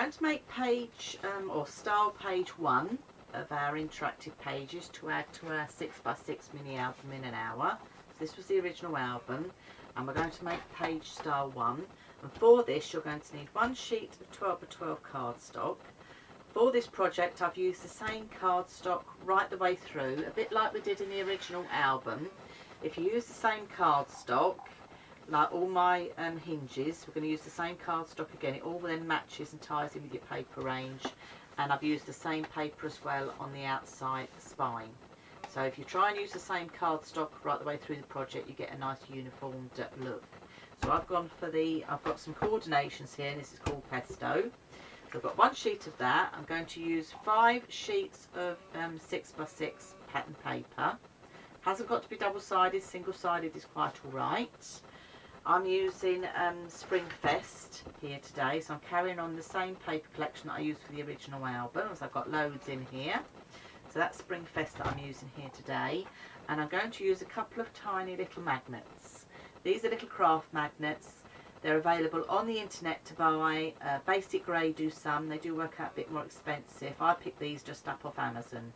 going to make page or style page 1 of our interactive pages to add to our 6x6 mini album in an hour. So this was the original album, and we're going to make page style 1. And for this you're going to need one sheet of 12x12 cardstock. For this project I've used the same cardstock right the way through, a bit like we did in the original album. If you use the same cardstock, like all my hinges, we're going to use the same cardstock again. It all then matches and ties in with your paper range, and I've used the same paper as well on the outside spine. So if you try and use the same cardstock right the way through the project, you get a nice uniformed look. So I've got some coordinations here, and this is called pesto. So I've got one sheet of that. I'm going to use 5 sheets of 6x6 pattern paper. Hasn't got to be double-sided, single-sided is quite alright. I'm using Spring Fest here today, so I'm carrying on the same paper collection that I used for the original album, as I've got loads in here. So that's Spring Fest that I'm using here today, and I'm going to use a couple of tiny little magnets. These are little craft magnets. They're available on the internet to buy. Basic Grey do some, they do work out a bit more expensive. I picked these just up off Amazon,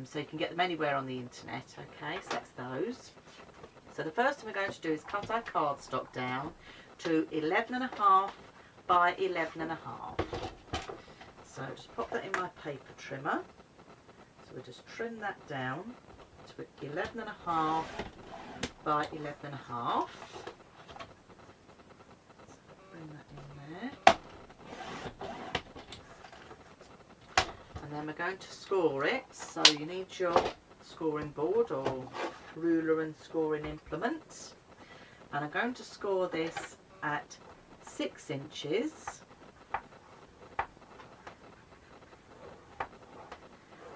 so you can get them anywhere on the internet. Okay, so that's those. So the first thing we're going to do is cut our cardstock down to 11.5 by 11.5. So just pop that in my paper trimmer. So we'll just trim that down to 11.5 by 11.5. So bring that in there. And then we're going to score it. So you need your scoring board or ruler and scoring implement, and I'm going to score this at 6 inches.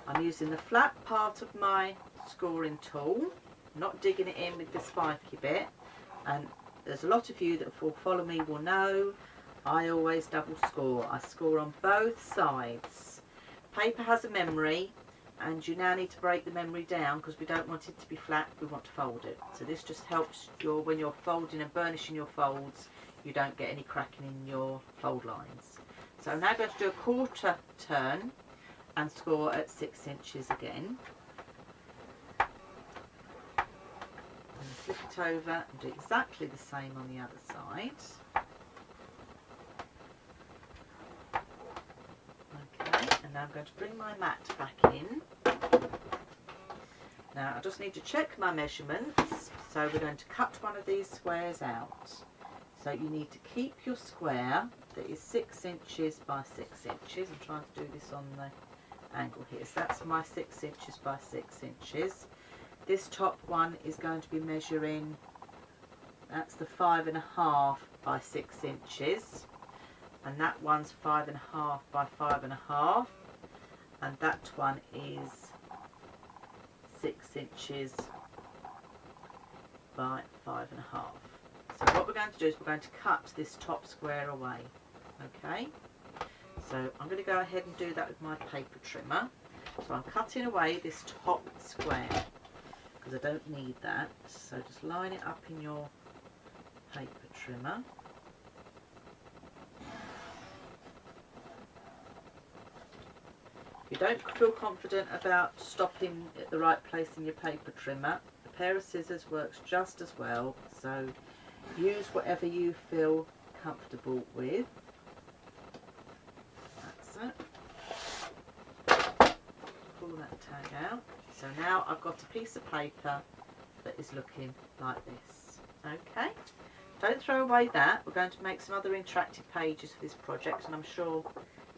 I'm using the flat part of my scoring tool, not digging it in with the spiky bit, and there's a lot of you that will follow me will know I always double score. I score on both sides. Paper has a memory, and you now need to break the memory down because we don't want it to be flat, we want to fold it. So this just helps when you're folding and burnishing your folds, you don't get any cracking in your fold lines. So I'm now going to do a quarter turn and score at 6 inches again. And flip it over and do exactly the same on the other side. And now I'm going to bring my mat back in. Now I just need to check my measurements, so we're going to cut one of these squares out. So you need to keep your square that is 6 inches by 6 inches. I'm trying to do this on the angle here. So that's my 6 inches by 6 inches. This top one is going to be measuring, that's the 5.5 by 6 inches. And that one's 5.5 by 5.5, and that one is 6 inches by 5.5. So what we're going to do is we're going to cut this top square away. Okay, so I'm going to go ahead and do that with my paper trimmer. So I'm cutting away this top square because I don't need that. So just line it up in your paper trimmer. If you don't feel confident about stopping at the right place in your paper trimmer, a pair of scissors works just as well, so use whatever you feel comfortable with. That's it. Pull that tag out. So now I've got a piece of paper that is looking like this. Okay, don't throw away that. We're going to make some other interactive pages for this project, and I'm sure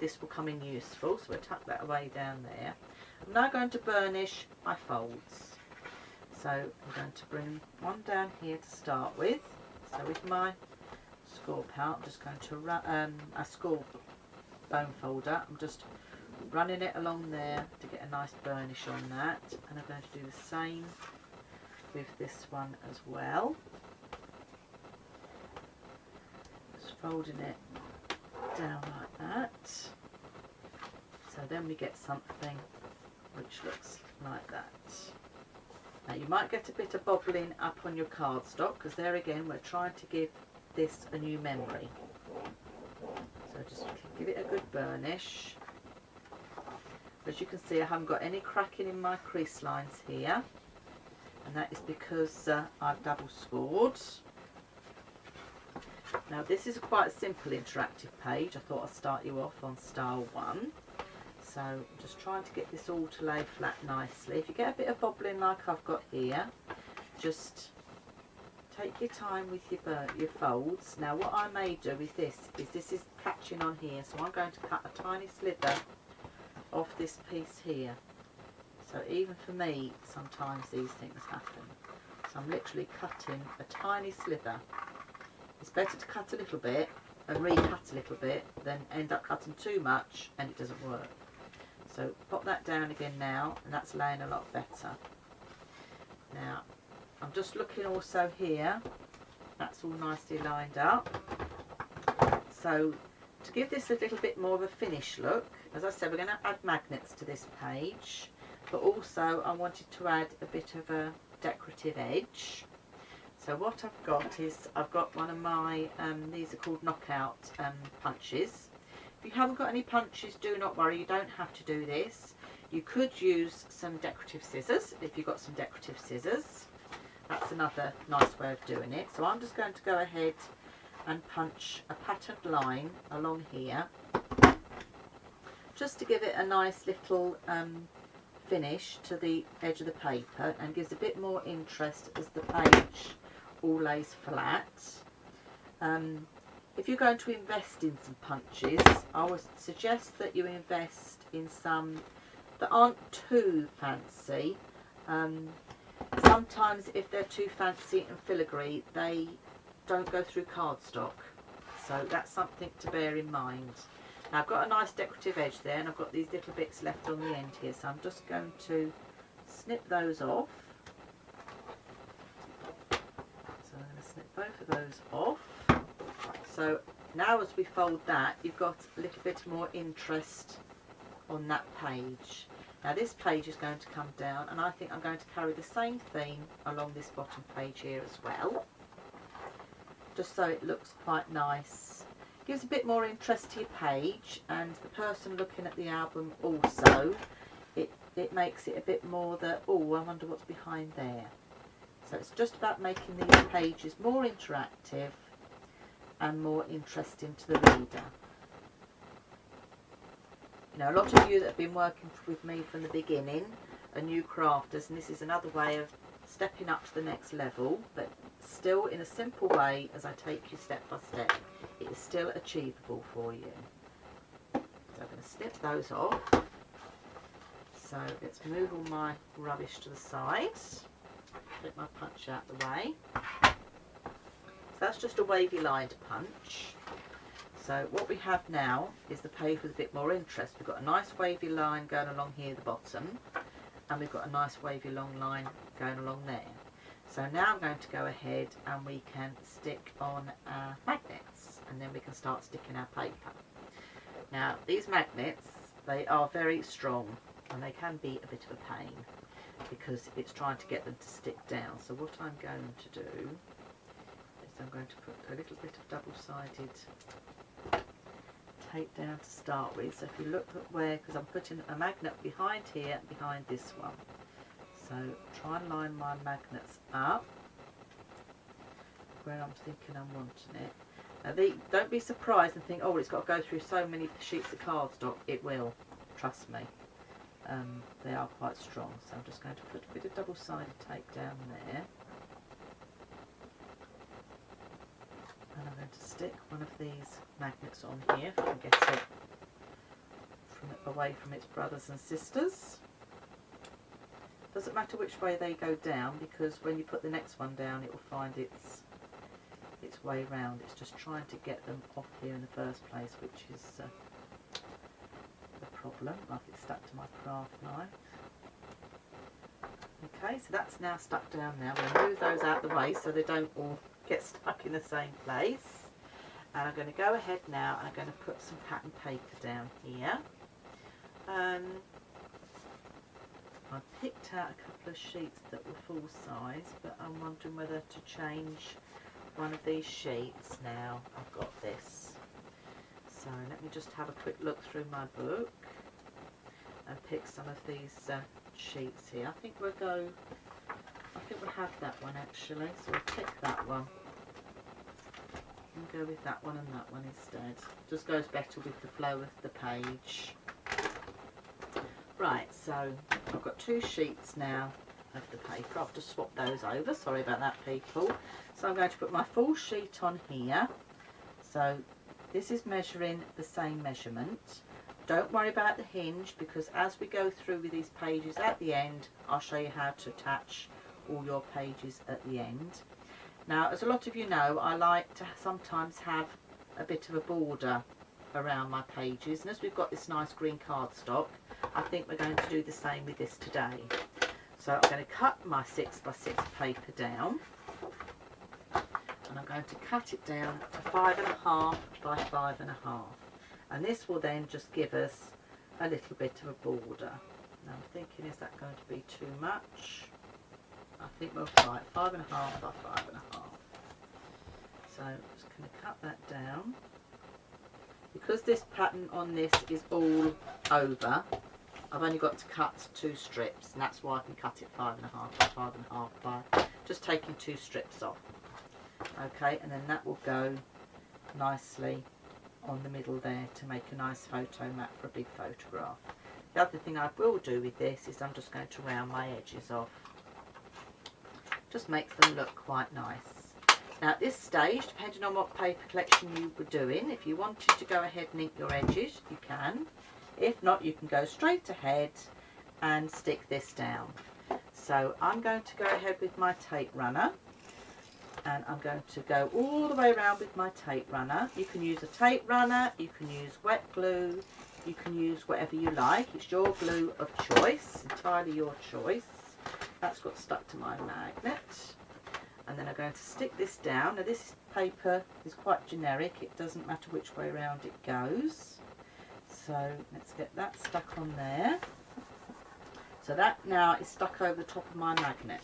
this will come in useful, so we'll tuck that away down there. I'm now going to burnish my folds. So I'm going to bring one down here to start with. So with my score palette, I'm just going to run a score bone folder. I'm just running it along there to get a nice burnish on that, and I'm going to do the same with this one as well. Just folding it down like that. So then we get something which looks like that. Now you might get a bit of bobbling up on your cardstock because there again we're trying to give this a new memory. So just give it a good burnish. As you can see, I haven't got any cracking in my crease lines here, and that is because I've double scored. Now this is quite a simple interactive page. I thought I'd start you off on style 1. So I'm just trying to get this all to lay flat nicely. If you get a bit of bobbling like I've got here, just take your time with your folds. Now what I may do with this is catching on here, so I'm going to cut a tiny slither off this piece here. So even for me, sometimes these things happen. So I'm literally cutting a tiny slither. It's better to cut a little bit and recut a little bit than end up cutting too much and it doesn't work. So pop that down again now, and that's laying a lot better. Now I'm just looking also here, that's all nicely lined up. So to give this a little bit more of a finished look, as I said, we're going to add magnets to this page, but also I wanted to add a bit of a decorative edge. So what I've got is, I've got one of my, these are called knockout punches. If you haven't got any punches, do not worry, you don't have to do this. You could use some decorative scissors, if you've got some decorative scissors. That's another nice way of doing it. So I'm just going to go ahead and punch a patterned line along here, just to give it a nice little finish to the edge of the paper, and gives a bit more interest as the page all lays flat. If you're going to invest in some punches, I would suggest that you invest in some that aren't too fancy. Sometimes if they're too fancy and filigree, they don't go through cardstock, so that's something to bear in mind. Now I've got a nice decorative edge there, and I've got these little bits left on the end here, so I'm just going to snip those off. So I'm going to snip both of those off. So now as we fold that, you've got a little bit more interest on that page. Now this page is going to come down, and I think I'm going to carry the same theme along this bottom page here as well, just so it looks quite nice. Gives a bit more interest to your page, and the person looking at the album also, it makes it a bit more that, oh, I wonder what's behind there. So it's just about making these pages more interactive and more interesting to the reader. You know, a lot of you that have been working with me from the beginning are new crafters, and this is another way of stepping up to the next level, but still in a simple way as I take you step by step. It is still achievable for you. So I'm going to snip those off. So let's move all my rubbish to the side. Take my punch out the way. So that's just a wavy lined punch. So what we have now is the page with a bit more interest. We've got a nice wavy line going along here at the bottom, and we've got a nice wavy long line going along there. So now I'm going to go ahead and we can stick on our magnets, and then we can start sticking our paper. Now these magnets, they are very strong, and they can be a bit of a pain because it's trying to get them to stick down. So what I'm going to do is I'm going to put a little bit of double-sided tape down to start with. So if you look at where, because I'm putting a magnet behind here and behind this one, so try and line my magnets up where I'm thinking I'm wanting it. Now don't be surprised and think, oh, it's got to go through so many sheets of cardstock. It will, trust me. They are quite strong, so I'm just going to put a bit of double-sided tape down there, and I'm going to stick one of these magnets on here if I can get it away from its brothers and sisters. Doesn't matter which way they go down, because when you put the next one down it will find its way round. It's just trying to get them off here in the first place, which is the problem. Like it's stuck to my craft knife. Okay, so that's now stuck down now. I'm going to move those out of the way so they don't all get stuck in the same place. And I'm going to go ahead now and I'm going to put some pattern paper down here. I picked out a couple of sheets that were full size, but I'm wondering whether to change one of these sheets now. I've got this. So let me just have a quick look through my book and pick some of these sheets here. I think we'll have that one actually, so we'll pick that one and go with that one and that one instead. Just goes better with the flow of the page. Right, so I've got 2 sheets now of the paper. I've just swapped those over, sorry about that people. So I'm going to put my full sheet on here. So this is measuring the same measurement. Don't worry about the hinge, because as we go through with these pages at the end, I'll show you how to attach all your pages at the end. Now, as a lot of you know, I like to sometimes have a bit of a border around my pages, and as we've got this nice green cardstock, I think we're going to do the same with this today. So I'm going to cut my 6x6 paper down, and I'm going to cut it down to 5.5 by 5.5, and this will then just give us a little bit of a border. Now I'm thinking, is that going to be too much? I think we'll try it 5.5 by 5.5. So I'm just going to cut that down. Because this pattern on this is all over, I've only got to cut 2 strips, and that's why I can cut it 5.5 by 5.5 by just taking 2 strips off. Okay, and then that will go nicely on the middle there to make a nice photo mat for a big photograph. The other thing I will do with this is I'm just going to round my edges off. Just makes them look quite nice. Now at this stage, depending on what paper collection you were doing, if you wanted to go ahead and ink your edges, you can. If not, you can go straight ahead and stick this down. So I'm going to go ahead with my tape runner, and I'm going to go all the way around with my tape runner. You can use a tape runner, you can use wet glue, you can use whatever you like. It's your glue of choice, entirely your choice. That's got stuck to my magnet. And then I'm going to stick this down. Now this paper is quite generic, it doesn't matter which way around it goes. So let's get that stuck on there. So that now is stuck over the top of my magnet.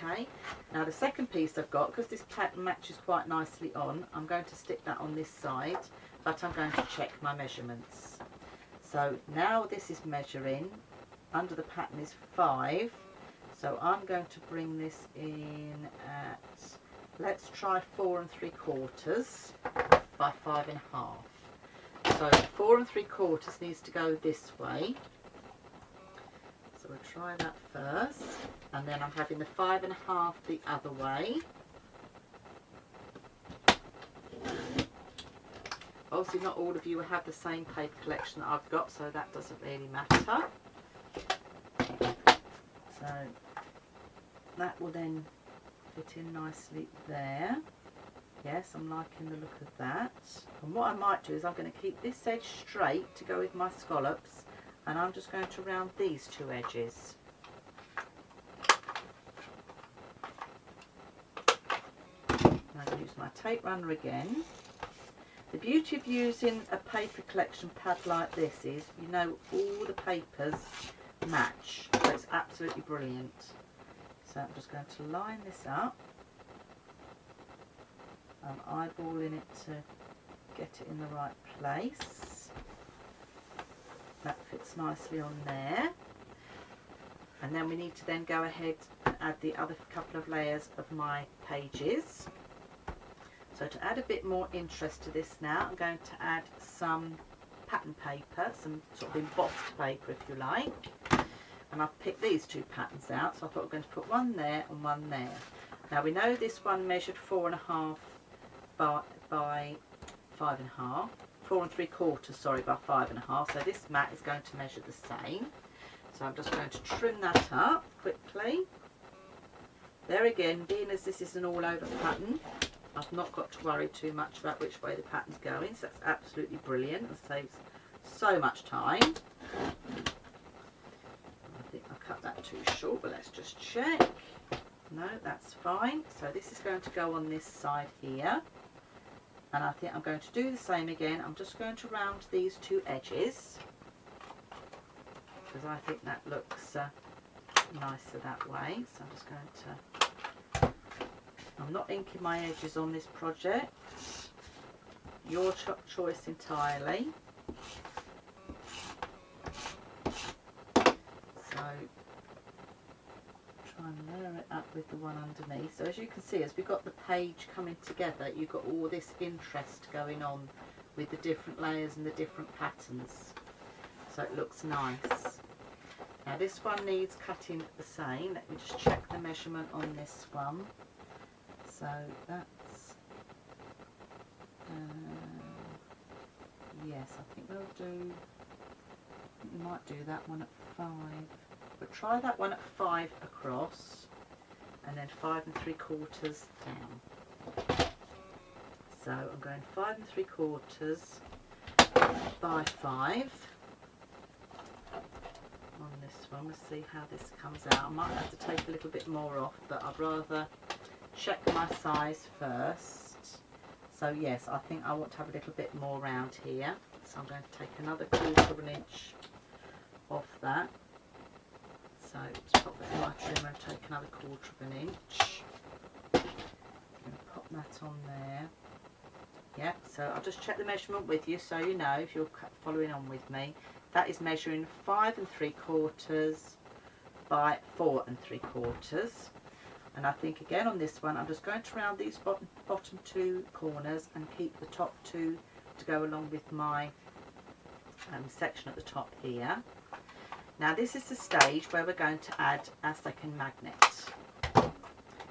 Okay, now the second piece I've got, because this pattern matches quite nicely on, I'm going to stick that on this side, but I'm going to check my measurements. So now this is measuring, under the pattern is 5, so I'm going to bring this in at, let's try 4 3/4 by 5.5. So 4 3/4 needs to go this way. So we'll try that first, and then I'm having the 5.5 the other way. Obviously not all of you will have the same paper collection that I've got, so that doesn't really matter. So that will then fit in nicely there. Yes, I'm liking the look of that. And what I might do is I'm going to keep this edge straight to go with my scallops, and I'm just going to round these 2 edges. I'm going to use my tape runner again. The beauty of using a paper collection pad like this is, you know, all the papers match, so it's absolutely brilliant. So I'm just going to line this up. I'm eyeballing it to get it in the right place. That fits nicely on there. And then we need to then go ahead and add the other couple of layers of my pages. So to add a bit more interest to this now, I'm going to add some pattern paper, some sort of embossed paper if you like. And I've picked these 2 patterns out, so I thought we're going to put one there and one there. Now we know this one measured 4.5 by 5.5, 4 3/4, sorry, by 5.5. So this mat is going to measure the same. So I'm just going to trim that up quickly. There again, being as this is an all over pattern, I've not got to worry too much about which way the pattern's going, so that's absolutely brilliant and saves so much time. I think I cut that too short, but let's just check. No, that's fine. So this is going to go on this side here, and I think I'm going to do the same again. I'm just going to round these 2 edges because I think that looks nicer that way. So I'm just going to, I'm not inking my edges on this project. your choice entirely. So try and layer it up with the one underneath. So as you can see, as we've got the page coming together, you've got all this interest going on with the different layers and the different patterns. So it looks nice. Now this one needs cutting the same. Let me just check the measurement on this one. So that's, yes, I think we'll do, we might do that one at 5. But try that one at 5 across and then 5 3/4 down. So I'm going 5 3/4 by 5 on this one. We'll see how this comes out. I might have to take a little bit more off, but I'd rather check my size first. So yes, I think I want to have a little bit more round here. So I'm going to take another 1/4 of an inch off that. So just pop that in my trimmer and take another 1/4 of an inch. I'm going to pop that on there. Yep, so I'll just check the measurement with you so you know if you're following on with me. That is measuring 5 3/4 by 4 3/4. And I think again on this one I'm just going to round these bottom 2 corners and keep the top 2 to go along with my section at the top here. Now this is the stage where we're going to add our second magnet.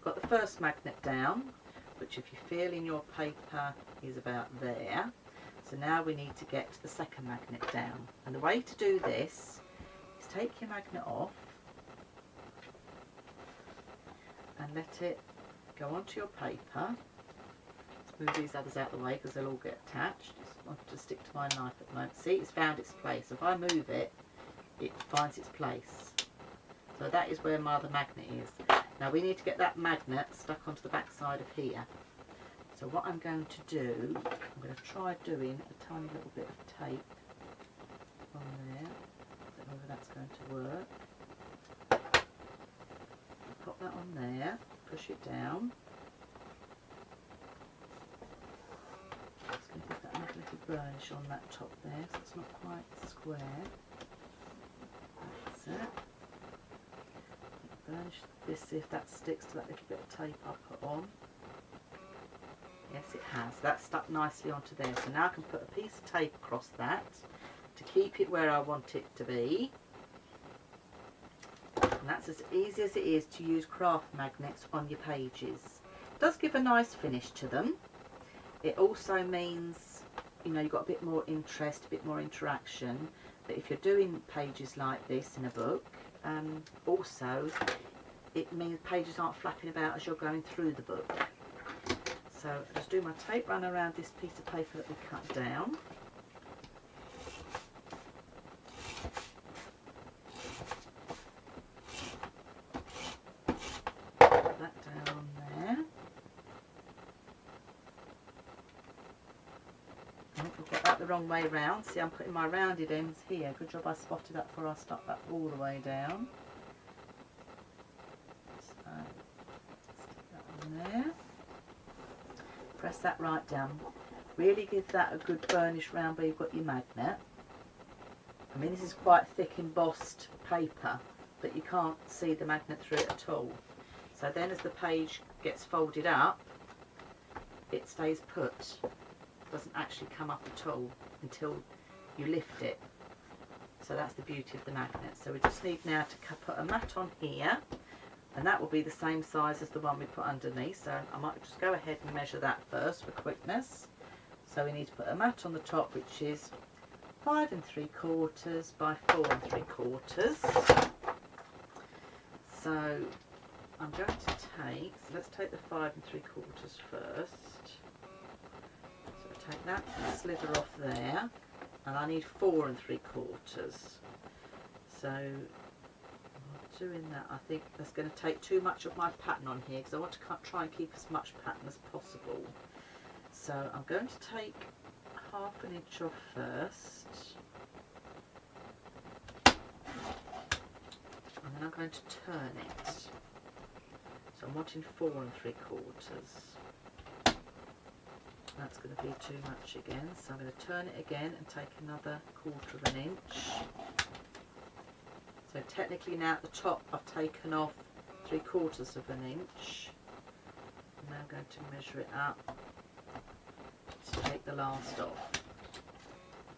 Got the first magnet down, which if you feel in your paper is about there. So now we need to get to the second magnet down. And the way to do this is take your magnet off and let it go onto your paper. Let's move these others out of the way because they'll all get attached. Just want to stick to my knife at the moment. See, it's found its place. If I move it, it finds its place. So that is where my other magnet is. Now we need to get that magnet stuck onto the back side of here. So what I'm going to do, I'm going to try doing a tiny little bit of tape on there. Don't know whether that's going to work. Pop that on there, push it down. Just going to give that a little burnish on that top there so it's not quite square. That's it. Burnish this, see if that sticks to that little bit of tape I put on. Yes, it has. That's stuck nicely onto there. So now I can put a piece of tape across that to keep it where I want it to be. And that's as easy as it is to use craft magnets on your pages. It does give a nice finish to them. It also means, you know, you've got a bit more interest, a bit more interaction. But if you're doing pages like this in a book, also it means pages aren't flapping about as you're going through the book. So I'll just do my tape run around this piece of paper that we cut down. Put that down on there. Oh, we've got that the wrong way round. See, I'm putting my rounded ends here. Good job I spotted that before I stuck that all the way down. So, stick that on there. Press that right down. Really give that a good burnish round where you've got your magnet. I mean, this is quite thick embossed paper, but you can't see the magnet through it at all. So then as the page gets folded up, it stays put. It doesn't actually come up at all until you lift it. So that's the beauty of the magnet. So we just need now to put a mat on here. And that will be the same size as the one we put underneath, so I might just go ahead and measure that first for quickness. So we need to put a mat on the top, which is 5 3/4 by 4 3/4. So I'm going to take, so let's take the 5 3/4 first. So we'll take that and slither off there, and I need 4 3/4. So doing that, I think that's going to take too much of my pattern on here because I want to try and keep as much pattern as possible. So I'm going to take 1/2 inch off first, and then I'm going to turn it. So I'm wanting 4 3/4. That's going to be too much again, so I'm going to turn it again and take another 1/4 of an inch. So technically now at the top I've taken off 3/4 of an inch. I'm now going to measure it up to take the last off.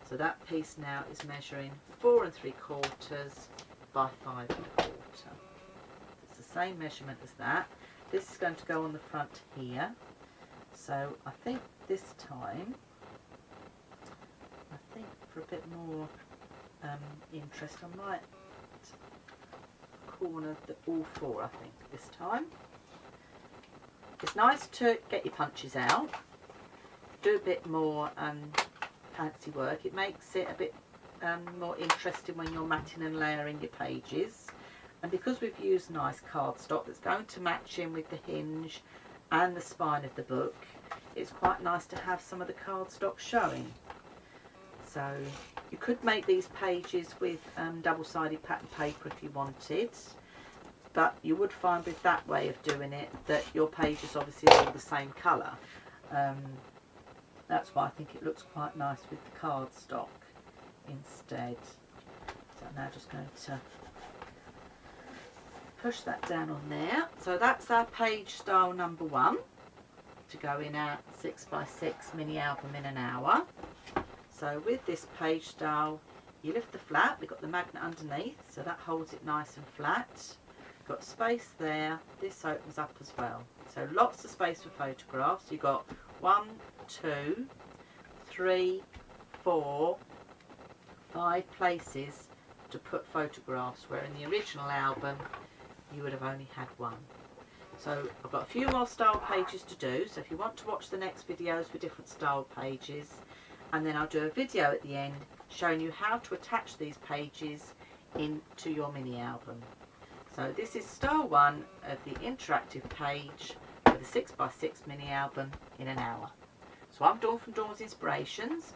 So that piece now is measuring 4 3/4 by 5 1/4. It's the same measurement as that. This is going to go on the front here. So I think this time, for a bit more interest, I might corner all 4, I think, this time. It's nice to get your punches out, do a bit more fancy work. It makes it a bit more interesting when you're matting and layering your pages. And because we've used nice cardstock that's going to match in with the hinge and the spine of the book, it's quite nice to have some of the cardstock showing. So you could make these pages with double-sided pattern paper if you wanted, but you would find with that way of doing it that your pages obviously are all the same colour. That's why I think it looks quite nice with the cardstock instead. So I'm now just going to push that down on there. So that's our page style number 1 to go in our 6x6 mini album in an hour. So with this page style, you lift the flap, we've got the magnet underneath, so that holds it nice and flat. Got space there, this opens up as well. So lots of space for photographs. You've got 1, 2, 3, 4, 5 places to put photographs, where in the original album you would have only had 1. So I've got a few more style pages to do, so if you want to watch the next videos for different style pages, and then I'll do a video at the end showing you how to attach these pages into your mini album. So this is style 1 of the interactive page for the 6x6 mini album in an hour. So I'm Dawn from Dawn's Inspirations.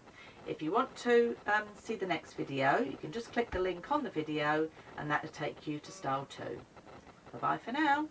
If you want to see the next video, you can just click the link on the video and that will take you to style 2. Bye bye for now.